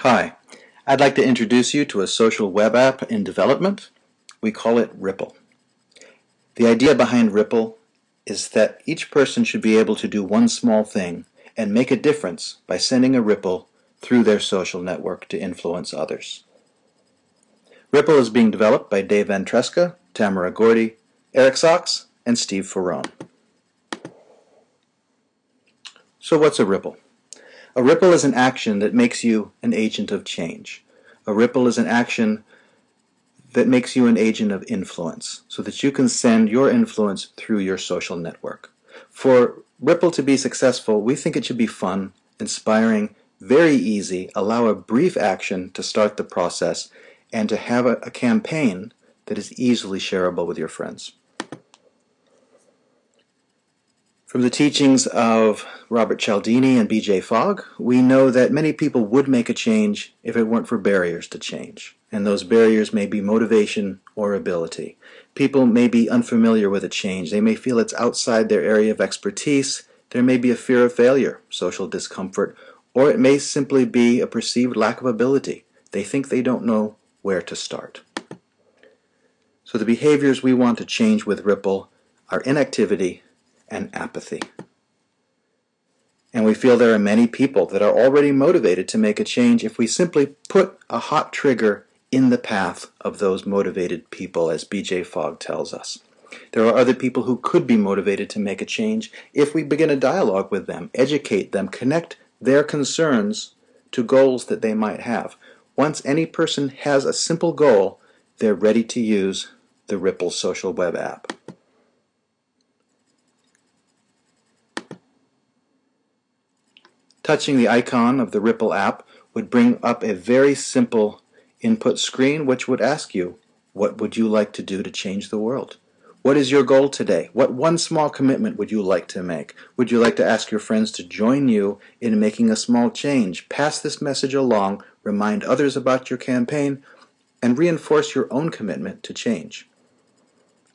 Hi, I'd like to introduce you to a social web app in development. We call it Ripple. The idea behind Ripple is that each person should be able to do one small thing and make a difference by sending a ripple through their social network to influence others. Ripple is being developed by Dave Ventresca, Tamara Gordy, Eric Sachs, and Steve Ferrone. So what's a ripple? A ripple is an action that makes you an agent of change. A ripple is an action that makes you an agent of influence so that you can send your influence through your social network. For Ripple to be successful, we think it should be fun, inspiring, very easy, allow a brief action to start the process, and to have a campaign that is easily shareable with your friends. From the teachings of Robert Cialdini and B.J. Fogg, we know that many people would make a change if it weren't for barriers to change. And those barriers may be motivation or ability. People may be unfamiliar with a change. They may feel it's outside their area of expertise. There may be a fear of failure, social discomfort, or it may simply be a perceived lack of ability. They think they don't know where to start. So the behaviors we want to change with Ripple are inactivity and apathy. And we feel there are many people that are already motivated to make a change if we simply put a hot trigger in the path of those motivated people, as B.J. Fogg tells us. There are other people who could be motivated to make a change if we begin a dialogue with them, educate them, connect their concerns to goals that they might have. Once any person has a simple goal, they're ready to use the Ripple social web app. Touching the icon of the Ripple app would bring up a very simple input screen which would ask you, what would you like to do to change the world? What is your goal today? What one small commitment would you like to make? Would you like to ask your friends to join you in making a small change? Pass this message along, remind others about your campaign, and reinforce your own commitment to change.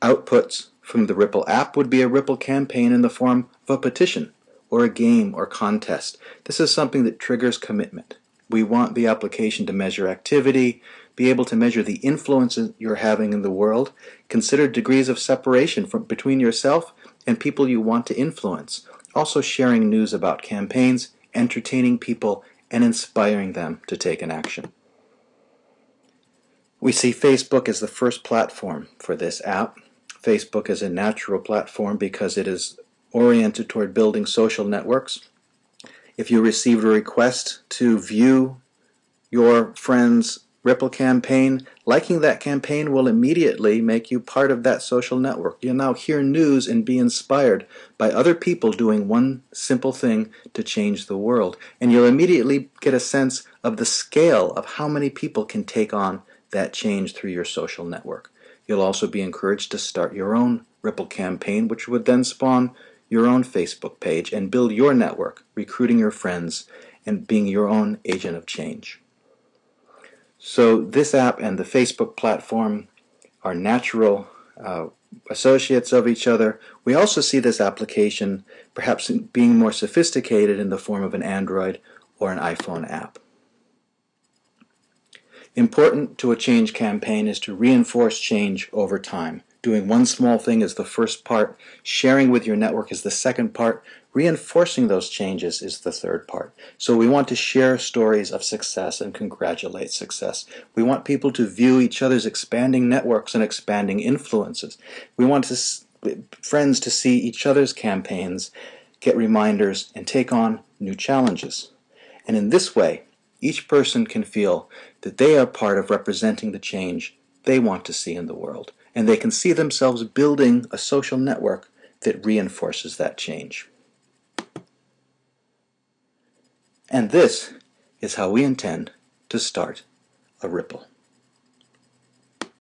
Outputs from the Ripple app would be a Ripple campaign in the form of a petition, or a game or contest. This is something that triggers commitment. We want the application to measure activity, be able to measure the influences you're having in the world, consider degrees of separation between yourself and people you want to influence, also sharing news about campaigns, entertaining people, and inspiring them to take an action. We see Facebook as the first platform for this app. Facebook is a natural platform because it is oriented toward building social networks. If you received a request to view your friend's Ripple campaign, liking that campaign will immediately make you part of that social network. You'll now hear news and be inspired by other people doing one simple thing to change the world. And you'll immediately get a sense of the scale of how many people can take on that change through your social network. You'll also be encouraged to start your own Ripple campaign, which would then spawn your own Facebook page and build your network, recruiting your friends and being your own agent of change. So this app and the Facebook platform are natural associates of each other. We also see this application perhaps being more sophisticated in the form of an Android or an iPhone app. Important to a change campaign is to reinforce change over time. Doing one small thing is the first part, sharing with your network is the second part, reinforcing those changes is the third part. So we want to share stories of success and congratulate success. We want people to view each other's expanding networks and expanding influences. We want friends to see each other's campaigns, get reminders, and take on new challenges. And in this way, each person can feel that they are part of representing the change they want to see in the world. And they can see themselves building a social network that reinforces that change. And this is how we intend to start a ripple.